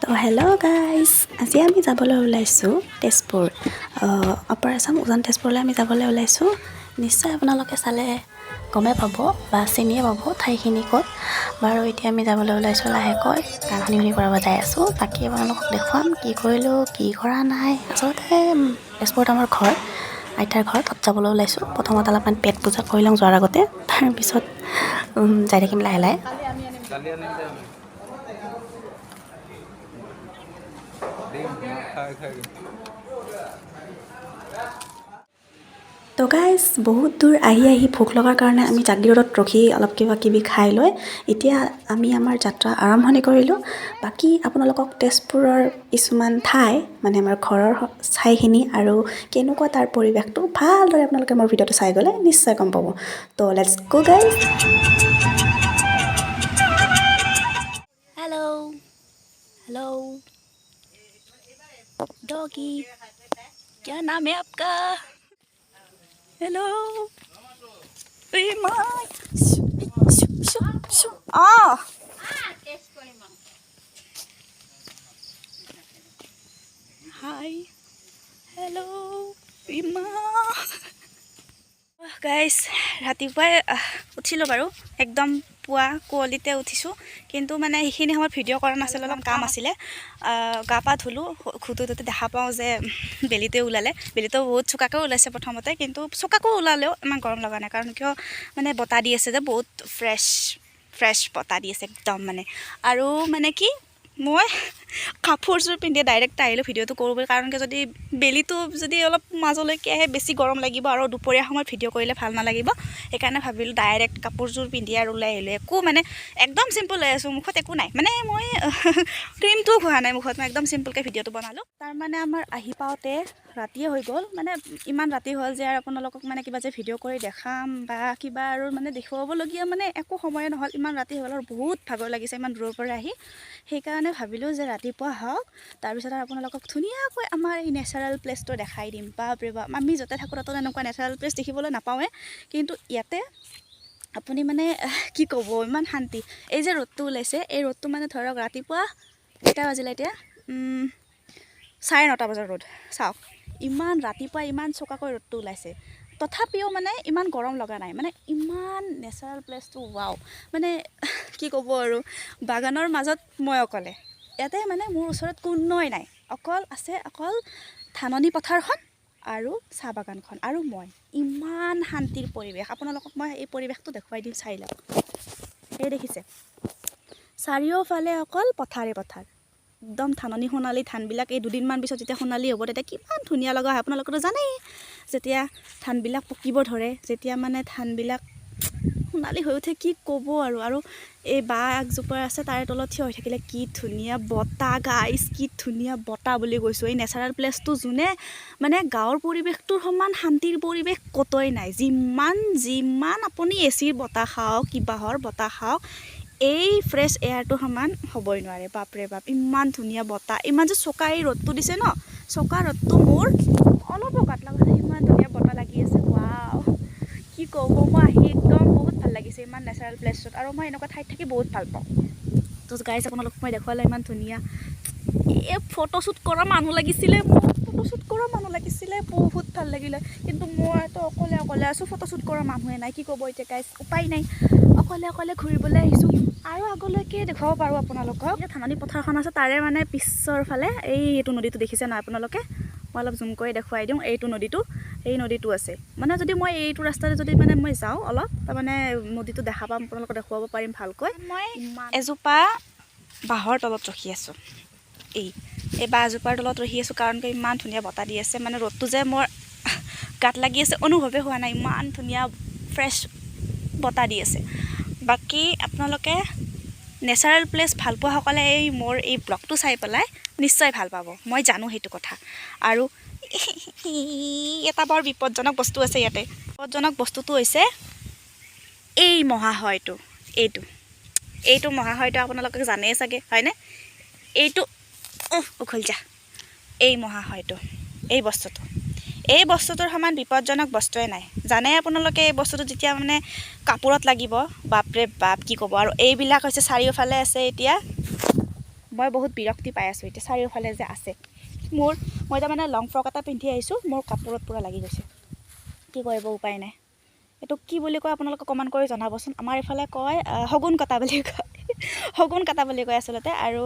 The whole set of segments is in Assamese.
তো হেল্ল' গাইজ, আজি আমি যাবলৈ ওলাইছোঁ তেজপুৰ। আপাৰ আছাম উজান তেজপুৰলৈ আমি যাবলৈ ওলাইছোঁ। নিশ্চয় আপোনালোকে চালে গমেই পাব বা চিনিয়ে পাব ঠাইখিনি ক'ত। বাৰু এতিয়া আমি যাবলৈ ওলাইছোঁ লাহেকৈ গান শুনি শুনি কৰাব যাই আছোঁ। বাকী আপোনালোকক দেখুৱাম কি কৰিলোঁ কি কৰা নাই। আচলতে তেজপুৰত আমাৰ ঘৰ, আইতাৰ ঘৰ, তাত যাবলৈ ওলাইছোঁ। প্ৰথমত অলপমান পেট পূজা কৰি লওঁ যোৱাৰ আগতে, তাৰপিছত যাই থাকিম লাহে লাহে। তো গাইজ, বহুত দূৰ আহি ভোক লগাৰ কাৰণে আমি জাগিৰোডত ৰখি অলপ কিবা কিবি খাই লৈ এতিয়া আমি আমাৰ যাত্ৰা আৰম্ভণি কৰিলোঁ। বাকী আপোনালোকক তেজপুৰৰ কিছুমান ঠাই, মানে আমাৰ ঘৰৰ ঠাইখিনি আৰু কেনেকুৱা তাৰ পৰিৱেশটো ভালদৰে আপোনালোকে মোৰ ভিডিঅ'টো চাই গ'লে নিশ্চয় গম পাব। তো let's go guys. Hello hello doggy, क्या नाम है आपका? हेलो हाय हेलो গাইজ, ৰাতিপুৱাই উঠিলোঁ বাৰু, একদম পুৱা কুঁৱলীতে উঠিছোঁ। কিন্তু মানে সেইখিনি সময়ত ভিডিঅ' কৰা নাছিলোঁ, অলপ কাম আছিলে। গা পা ধুলোঁ, ঘুটোতে দেখা পাওঁ যে বেলিটোৱে ওলালে। বেলিটো বহুত চোকাকৈ ওলাইছে প্ৰথমতে, কিন্তু চোকাকৈ ওলালেও ইমান গৰম লগা নাই। কাৰণ কিয়, মানে বতাহ দি আছে যে, বহুত ফ্ৰেছ বতাহ দি আছে একদম মানে। আৰু মানে কি, মই কাপোৰযোৰ পিন্ধি ডাইৰেক্ট আহিলোঁ ভিডিঅ'টো কৰোঁ বুলি। কাৰণ কি, যদি বেলিটো যদি অলপ মাজলৈকে আহে বেছি গৰম লাগিব আৰু দুপৰীয়া সময়ত ভিডিঅ' কৰিলে ভাল নালাগিব। সেইকাৰণে ভাবিলোঁ ডাইৰেক্ট কাপোৰযোৰ পিন্ধি আৰু ওলাই আহিলোঁ। একো মানে একদম চিম্পল হৈ আছোঁ, মুখত একো নাই। মানে মই ক্ৰীমটোও ঘঁহা নাই মুখত, মই একদম চিম্পলকৈ ভিডিঅ'টো বনালোঁ। তাৰমানে আমাৰ আহি পাওঁতে ৰাতিয়ে হৈ গ'ল। মানে ইমান ৰাতি হ'ল যে আৰু আপোনালোকক মানে কিবা যে ভিডিঅ' কৰি দেখাম বা কিবা আৰু মানে দেখুৱাবলগীয়া মানে একো সময়ে নহ'ল। ইমান ৰাতি হ'ল আৰু বহুত ভাগৰ লাগিছে ইমান দূৰৰ পৰা আহি। সেইকাৰণে ভাবিলোঁ যে ৰাতিপুৱা হওক, তাৰপিছত আৰু আপোনালোকক ধুনীয়াকৈ আমাৰ এই নেচাৰেল প্লেচটো দেখাই দিম। বাপৰে বাপ, আমি য'তে থাকোঁ তাতো এনেকুৱা নেচাৰেল প্লেচ দেখিবলৈ নাপাওঁৱে, কিন্তু ইয়াতে আপুনি মানে কি ক'ব, ইমান শান্তি। এই যে ৰ'দটো ওলাইছে, এই ৰ'দটো মানে ধৰক ৰাতিপুৱা কেইটা বাজিলে এতিয়া, 9:30 বজাৰ ৰ'দ। চাওক, ইমান ৰাতিপুৱা ইমান চোকাকৈ ৰ'দটো ওলাইছে, তথাপিও মানে ইমান গৰম লগা নাই। মানে ইমান নেচাৰেল প্লেচটো ৱাও, মানে কি ক'ব আৰু। বাগানৰ মাজত মই অকলে, ইয়াতে মানে মোৰ ওচৰত কোনোৱে নাই, অকল ধাননি পথাৰখন আৰু চাহ বাগানখন আৰু মই। ইমান শান্তিৰ পৰিৱেশ, আপোনালোকক মই এই পৰিৱেশটো দেখুৱাই দিম, চাই লওক। এই দেখিছে, চাৰিওফালে অকল পথাৰে পথাৰ, একদম ধাননি সোণালী ধানবিলাক। এই দুদিনমান পিছত যেতিয়া সোণালী হ'ব তেতিয়া কিমান ধুনীয়া লগা হয়, আপোনালোকেতো জানেই। যেতিয়া ধানবিলাক পকিব ধৰে, যেতিয়া মানে ধানবিলাক সোণালী হৈ উঠে, কি ক'ব আৰু। আৰু এই বাঁহ একজোপা আছে, তাৰে তলত থিয় হৈ থাকিলে কি ধুনীয়া বতাহ গাইজ, কি ধুনীয়া বতাহ বুলি কৈছোঁ। এই নেচাৰেল প্লেচটো যোনে মানে গাঁৱৰ পৰিৱেশটোৰ সমান শান্তিৰ পৰিৱেশ ক'তোই নাই। যিমান আপুনি এচিৰ বতাহ খাওক, কিবাহৰ বতাহ খাওক, এই ফ্ৰেছ এয়াৰটো সমান হ'বই নোৱাৰে। বাপৰে বাপ, ইমান ধুনীয়া বতাহ, ইমান যে চোকা এই ৰ'দটো দিছে ন, চোকা ৰ'দটো মোৰ অলপো গাত লগা নাই, ইমান ধুনীয়া বতাহ লাগি আছে। ৱাও, কি ক'ব, মই আহি একদম বহুত ভাল লাগিছে ইমান নেচাৰেল প্লেচত। আৰু মই এনেকুৱা ঠাইত থাকি বহুত ভাল পাওঁ। তো গাইজ, আপোনালোকক মই দেখুৱালে ইমান ধুনীয়া। এই ফটোশ্বুট কৰা মানুহ লাগিছিলে, বহুত ভাল লাগিলে। কিন্তু মইতো অকলে আছোঁ, ফটোশ্বুট কৰা মানুহে নাই। কি ক'ব এতিয়া গাইজ, উপায় নাই, অকলে ঘূৰিবলৈ আহিছোঁ। আৰু আগলৈকে দেখুৱাব পাৰোঁ আপোনালোকক। ধাননি পথাৰখন আছে, তাৰে মানে পিছৰ ফালে এইটো নদীটো দেখিছে ন আপোনালোকে, মই অলপ জুম কৰি দেখুৱাই দিওঁ। এই নদীটো আছে। মানে যদি মই এইটো ৰাস্তাৰে যদি মানে মই যাওঁ অলপ, তাৰমানে নদীটো দেখা পাম, আপোনালোকক দেখুৱাব পাৰিম ভালকৈ। মই এজোপা বাঁহৰ তলত ৰখি আছোঁ, এই বাঁহজোপাৰ তলত ৰখি আছোঁ। কাৰণ কি, ইমান ধুনীয়া বতাহ দি আছে। মানে ৰ'দটো যে মোৰ গাত লাগি আছে অনুভৱেই হোৱা নাই, ইমান ধুনীয়া ফ্ৰেছ বতাহ দি আছে। বাকী আপোনালোকে নেচাৰেল প্লেচ ভাল পোৱাসকলে মোৰ এই ব্লগটো চাই পেলাই নিশ্চয় ভাল পাব, মই জানো সেইটো কথা। আৰু এটা বৰ বিপদজনক বস্তু আছে ইয়াতে। বিপদজনক বস্তুটো হৈছে এই মহাশয়টো, এইটো মহাশয়টো আপোনালোকে জানেই চাগে, হয়নে? এইটো উখল যা, এই মহাশয়টো, এই বস্তুটোৰ সমান বিপদজনক বস্তুৱে নাই। জানে আপোনালোকে, এই বস্তুটো যেতিয়া মানে কাপোৰত লাগিব, বাপৰে বাপ, কি ক'ব। আৰু এইবিলাক হৈছে চাৰিওফালে আছে এতিয়া মই বহুত বিৰক্তি পাই আছোঁ এতিয়া চাৰিওফালে যে আছে মই তাৰমানে লং ফ্ৰক এটা পিন্ধি আহিছোঁ মোৰ কাপোৰত পূৰা লাগি গৈছে কি কৰিব উপায় নাই এইটো কি বুলি কয় আপোনালোকে কমেণ্ট কৰি জনাবচোন আমাৰ এইফালে কয় শগুন কটা বুলি কয় শগুন কটা বুলি কয় আচলতে আৰু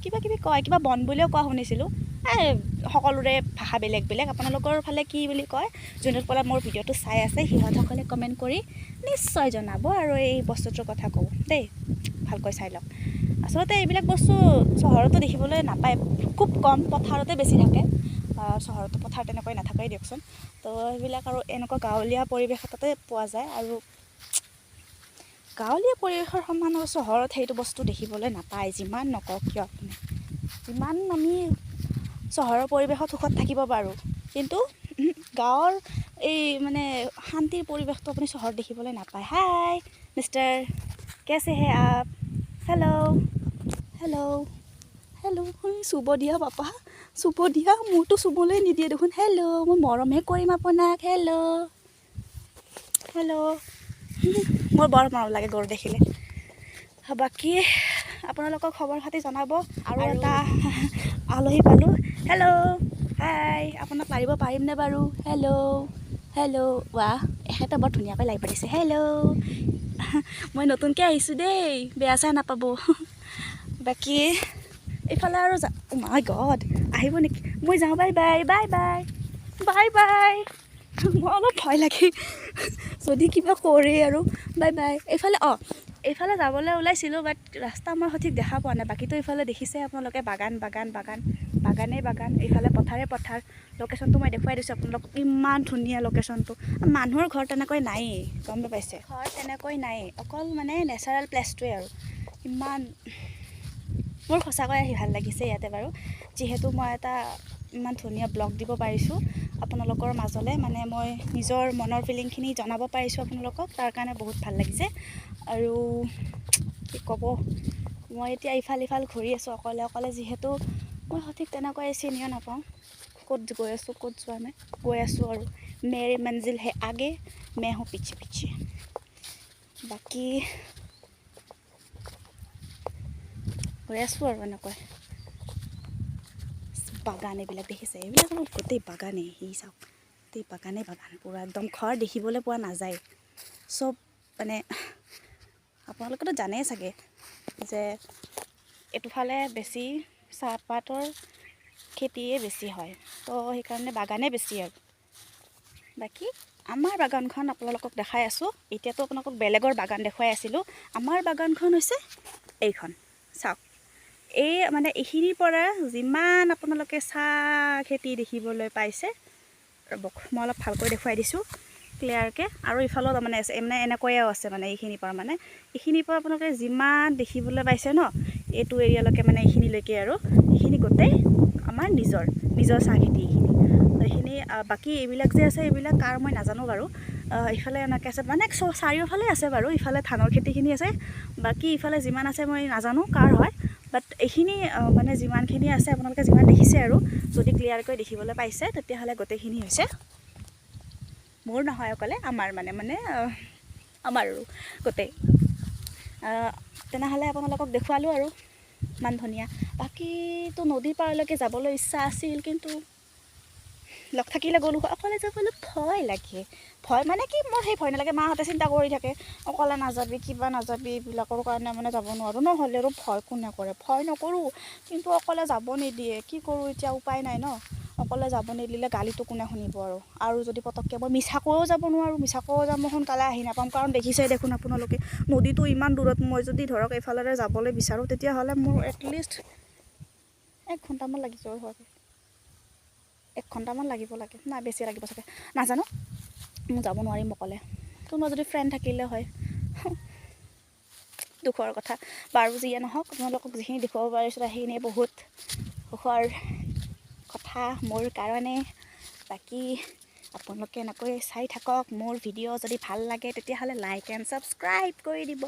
কিবা কিবি কয় কিবা বন বুলিও কোৱা শুনিছিলোঁ সকলোৰে ভাষা বেলেগ বেলেগ আপোনালোকৰ ফালে কি বুলি কয় যোনসকলে মোৰ ভিডিঅ'টো চাই আছে সিহঁতসকলে কমেণ্ট কৰি নিশ্চয় জনাব আৰু এই বস্তুটোৰ কথা কওঁ দেই ভালকৈ চাই লওক আচলতে এইবিলাক বস্তু চহৰতো দেখিবলৈ নাপায় খুব কম পথাৰতে বেছি থাকে চহৰতো পথাৰ তেনেকৈ নাথাকেই দিয়কচোন তো সেইবিলাক আৰু এনেকুৱা গাঁৱলীয়া পৰিৱেশ এটাতে পোৱা যায় আৰু গাঁৱলীয়া পৰিৱেশৰ সমান আৰু চহৰত সেইটো বস্তু দেখিবলৈ নাপায় যিমান নকওক কিয় আপুনি যিমান আমি চহৰৰ পৰিৱেশত সুখত থাকিব পাৰোঁ কিন্তু গাঁৱৰ এই মানে শান্তিৰ পৰিৱেশটো আপুনি চহৰত দেখিবলৈ নাপায় হাই মিষ্টাৰ কেছে হে আপ হেল্ল' চুব দিয়া পাপা চুব দিয়া মোৰতো চুবলৈ নিদিয়ে দেখোন হেল্ল' মই মৰমহে কৰিম আপোনাক হেল্ল' মোৰ বৰ মৰম লাগে গৰু দেখিলে বাকী আপোনালোকৰ খবৰ খাতি জনাব আৰু এটা আলহী পালোঁ হেল্ল' হাই আপোনাক মাৰিব পাৰিমনে বাৰু হেল্ল' ৱাহ এখেতে বৰ ধুনীয়াকৈ লাগি পাতিছে হেল্ল' মই নতুনকৈ আহিছোঁ দেই বেয়া চেয়া নাপাব বাকী এইফালে আৰু মাই গড আহিব নেকি মই যাওঁ বাই বাই মই অলপ ভয় লাগে যদি কিবা কৰে আৰু বাই এইফালে যাবলৈ ওলাইছিলোঁ বাট ৰাস্তা মই সঠিক দেখা পোৱা নাই বাকীতো এইফালে দেখিছে আপোনালোকে বাগান এইফালে পথাৰ লোকেশ্যনটো মই দেখুৱাই দিছোঁ আপোনালোকক ইমান ধুনীয়া লোকেশ্যনটো মানুহৰ ঘৰ তেনেকৈ নায়েই গম পাইছে ঘৰ তেনেকৈ নায়েই অকল মানে নেচাৰেল প্লেচটোৱে আৰু ইমান মোৰ সঁচাকৈ আহি ভাল লাগিছে ইয়াতে বাৰু যিহেতু মই এটা ইমান ধুনীয়া ব্লগ দিব পাৰিছোঁ আপোনালোকৰ মাজলৈ মানে মই নিজৰ মনৰ ফিলিংখিনি জনাব পাৰিছোঁ আপোনালোকক তাৰ কাৰণে বহুত ভাল লাগিছে আৰু কি ক'ব মই এতিয়া ইফাল ঘূৰি আছোঁ অকলে যিহেতু মই সঠিক তেনেকৈ চিনিও নাপাওঁ ক'ত গৈ আছোঁ ক'ত যোৱা নাই গৈ আছোঁ আৰু মেৰি মঞ্জিল হে আগে মে হো পিছে বাকী গৈ আছোঁ আৰু এনেকৈ বাগান এইবিলাক দেখিছে এইবিলাক আৰু গোটেই বাগানেই চাওক গোটেই বাগান পূৰা একদম ঘৰ দেখিবলৈ পোৱা নাযায় চব মানে আপোনালোকেতো জানেই চাগে যে এইটোফালে বেছি চাহপাতৰ খেতিয়ে বেছি হয় তো সেইকাৰণে বাগানেই বেছি আৰু বাকী আমাৰ বাগানখন আপোনালোকক দেখাই আছোঁ এতিয়াতো আপোনালোকক বেলেগৰ বাগান দেখুৱাই আছিলোঁ আমাৰ বাগানখন হৈছে এইখন চাওক এই মানে এইখিনিৰ পৰা যিমান আপোনালোকে চাহ খেতি দেখিবলৈ পাইছে ৰ'বক মই অলপ ভালকৈ দেখুৱাই দিছোঁ ক্লিয়াৰকৈ আৰু ইফালেও তাৰমানে আছে মানে এনেকৈও আছে মানে এইখিনিৰ পৰা আপোনালোকে যিমান দেখিবলৈ পাইছে ন এইটো এৰিয়ালৈকে মানে এইখিনিলৈকে আৰু এইখিনি গোটেই আমাৰ নিজৰ চাহ খেতি এইখিনি বাকী এইবিলাক যে আছে এইবিলাক কাৰ মই নাজানো বাৰু ইফালে এনেকৈ আছে মানে চাৰিওফালে আছে বাৰু ইফালে ধানৰ খেতিখিনি আছে বাকী ইফালে যিমান আছে মই নাজানো কাৰ হয় বাট এইখিনি মানে যিমানখিনি আছে আপোনালোকে যিমান দেখিছে আৰু যদি ক্লিয়াৰকৈ দেখিবলৈ পাইছে তেতিয়াহ'লে গোটেইখিনি হৈছে মোৰ নহয় অকলে আমাৰ মানে আমাৰ আৰু গোটেই তেনেহ'লে আপোনালোকক দেখুৱালোঁ আৰু ইমান ধুনীয়া বাকীতো নদীৰ পাৰলৈকে যাবলৈ ইচ্ছা আছিল কিন্তু লগ থাকিলে গ'লোঁ অকলে যাবলৈ ভয় লাগে ভয় মানে কি মোৰ সেই ভয় নালাগে মাহঁতে চিন্তা কৰি থাকে অকলে নাযাবি কিবা নাযাবি এইবিলাকৰ কাৰণে মানে যাব নোৱাৰোঁ নহ'লে আৰু ভয় কোনে কৰে ভয় নকৰোঁ কিন্তু অকলে যাব নিদিয়ে কি কৰোঁ এতিয়া উপায় নাই ন অকলে যাব নিদিলে গালিটো কোনে শুনিব আৰু যদি পটককৈ মই মিছাকৈও যাব নোৱাৰোঁ মিছাকৈও যাম মই সোনকালে আহি নাপাম কাৰণ দেখিছেই দেখোন আপোনালোকে নদীটো ইমান দূৰত মই যদি ধৰক এইফালেৰে যাবলৈ বিচাৰোঁ তেতিয়াহ'লে মোৰ এটলিষ্ট 1 ঘণ্টামান লাগি যাব হয় 1 ঘণ্টামান লাগিব লাগে নাই বেছি লাগিব চাগে নাজানো মই যাব নোৱাৰিম অকলে কোনোবা যদি ফ্ৰেণ্ড থাকিলে হয় দুখৰ কথা বাৰু যিয়ে নহওক আপোনালোকক যিখিনি দেখুৱাব পাৰিছোঁ সেইখিনিয়ে বহুত সুখৰ কথা মোৰ কাৰণে বাকী আপোনালোকে এনেকৈ চাই থাকক মোৰ ভিডিঅ' যদি ভাল লাগে তেতিয়াহ'লে লাইক এণ্ড ছাবস্ক্ৰাইব কৰি দিব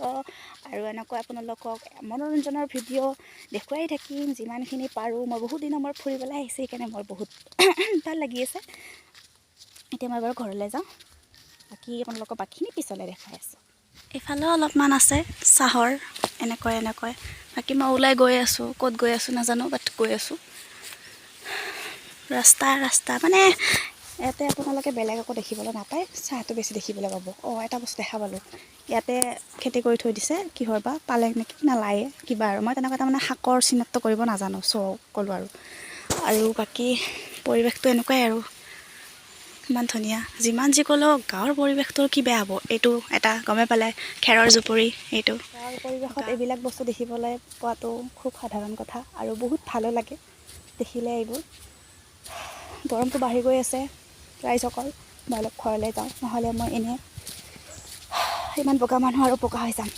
আৰু এনেকৈ আপোনালোকক মনোৰঞ্জনৰ ভিডিঅ' দেখুৱাই থাকিম যিমানখিনি পাৰোঁ মই বহুত দিনৰ মূৰত ফুৰিবলৈ আহিছোঁ সেইকাৰণে মোৰ বহুত ভাল লাগি আছে এতিয়া মই বাৰু ঘৰলৈ যাওঁ বাকী আপোনালোকক বাকীখিনি পিছলৈ দেখাই আছোঁ এইফালেও অলপমান আছে চাহৰ এনেকৈ বাকী মই ওলাই গৈ আছোঁ, ক'ত গৈ আছোঁ নাজানো, বাট গৈ আছোঁ। ৰাস্তা মানে ইয়াতে আপোনালোকে বেলেগ একো দেখিবলৈ নাপায়, চাহটো বেছি দেখিবলৈ পাব। এটা বস্তু দেখা পালোঁ, ইয়াতে খেতি কৰি থৈ দিছে, কিহৰ বা পালেং নেকি না লাই কিবা আৰু, মই তেনেকুৱা তাৰমানে শাকৰ চিনাক্ত কৰিব নাজানো, ক'লোঁ আৰু বাকী পৰিৱেশটো এনেকুৱাই আৰু ইমান ধুনীয়া। যিমান যি ক'লেও গাঁৱৰ পৰিৱেশটো কি বেয়া হ'ব, এইটো এটা গমে পালে, খেৰৰ জুপুৰি। এইটো গাঁৱৰ পৰিৱেশত এইবিলাক বস্তু দেখিবলৈ পোৱাটো খুব সাধাৰণ কথা আৰু বহুত ভালো লাগে দেখিলে এইবোৰ। গৰমটো বাঢ়ি গৈ আছে ৰাইজসকল, মই অলপ ঘৰলৈ যাওঁ, নহ'লে মই এনেই ইমান বোকা মানুহ আৰু বোকা হৈ যাম।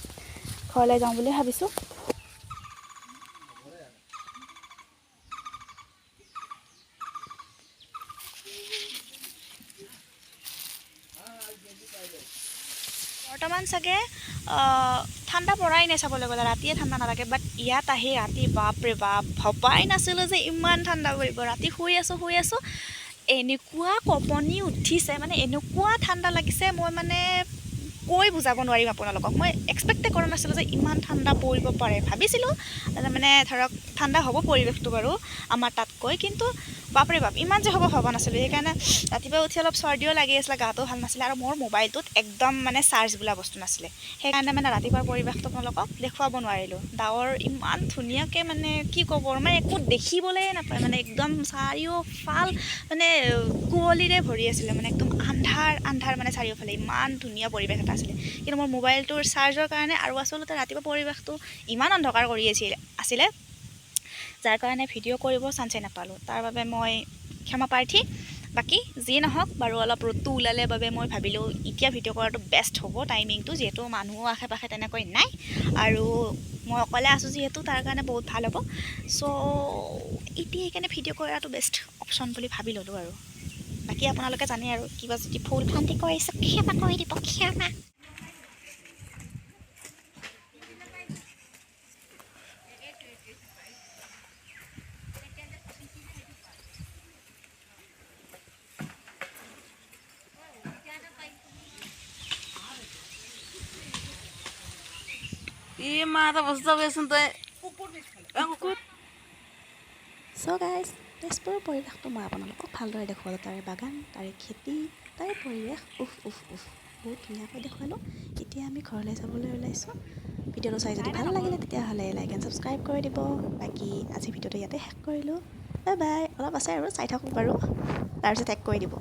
ঘৰলৈ যাওঁ বুলি ভাবিছোঁ। বৰ্তমান চাগে ঠাণ্ডা পৰাই নাই চাবলৈ গ'লে, ৰাতিয়ে ঠাণ্ডা নালাগে, বাট ইয়াত আহি ৰাতি বাপৰে বাপ, ভবাই নাছিলোঁ যে ইমান ঠাণ্ডা পৰিব। ৰাতি শুই আছোঁ এনেকুৱা কঁপনি উঠিছে, মানে এনেকুৱা ঠাণ্ডা লাগিছে, মই মানে কৈ বুজাব নোৱাৰিম আপোনালোকক। মই এক্সপেক্টে কৰা নাছিলোঁ যে ইমান ঠাণ্ডা পৰিব পাৰে। ভাবিছিলোঁ মানে ধৰক ঠাণ্ডা হ'ব পৰিৱেশটো বাৰু আমাৰ তাতকৈ, কিন্তু বাপৰে বাপ ইমান যে হ'ব ভবা নাছিলোঁ। সেইকাৰণে ৰাতিপুৱা উঠি অলপ চৰ্দিও লাগি আছিলে, গাটো ভাল নাছিলে, আৰু মোৰ মোবাইলটোত একদম মানে চাৰ্জ বোলা বস্তু নাছিলে। সেইকাৰণে মানে ৰাতিপুৱাৰ পৰিৱেশটো আপোনালোকক দেখুৱাব নোৱাৰিলোঁ। ডাৱৰ ইমান ধুনীয়াকৈ মানে কি ক'ব, মানে একো দেখিবলৈ নাপায়, মানে একদম চাৰিওফাল মানে কুঁৱলীৰে ভৰি আছিলে, মানে একদম আন্ধাৰ মানে চাৰিওফালে ইমান ধুনীয়া পৰিৱেশ এটা আছিলে। কিন্তু মোৰ মোবাইলটোৰ চাৰ্জৰ কাৰণে আৰু আচলতে ৰাতিপুৱা পৰিৱেশটো ইমান অন্ধকাৰ কৰি আছিলে, যাৰ কাৰণে ভিডিঅ' কৰিব চান্সে নাপালোঁ। তাৰ বাবে মই ক্ষমা প্ৰাৰ্থী। বাকী যি নহওক বাৰু, অলপ ৰ'দটো ওলালে বাবে মই ভাবিলোঁ এতিয়া ভিডিঅ' কৰাটো বেষ্ট হ'ব টাইমিংটো, যিহেতু মানুহো আশে পাশে তেনেকৈ নাই আৰু মই অকলে আছোঁ যিহেতু, তাৰ কাৰণে বহুত ভাল হ'ব। চ' এতিয়া সেইকাৰণে ভিডিঅ' কৰাটো বেষ্ট অপশ্যন বুলি ভাবি ল'লোঁ আৰু। বাকী আপোনালোকে জানে আৰু, কিবা যদি ভুল ভ্ৰান্তি কৰিছে ক্ষমা কৰি দিব, ক্ষমা। চ' গাইজ, তেজপুৰৰ পৰিৱেশটো মই আপোনালোকক ভালদৰে দেখুৱালোঁ। তাৰে বাগান, তাৰে খেতি, তাৰে পৰিৱেশ বহুত ধুনীয়াকৈ দেখুৱালোঁ। এতিয়া আমি ঘৰলৈ যাবলৈ ওলাইছোঁ। ভিডিঅ'টো চাই যদি ভাল লাগিলে তেতিয়াহ'লে লাইক এণ্ড ছাবস্ক্ৰাইব কৰি দিব। বাকী আজি ভিডিঅ'টো ইয়াতে শেষ কৰিলোঁ। Bye bye. অলপ আছে আৰু চাই থাকক বাৰু, তাৰপিছত টেগ কৰি দিব।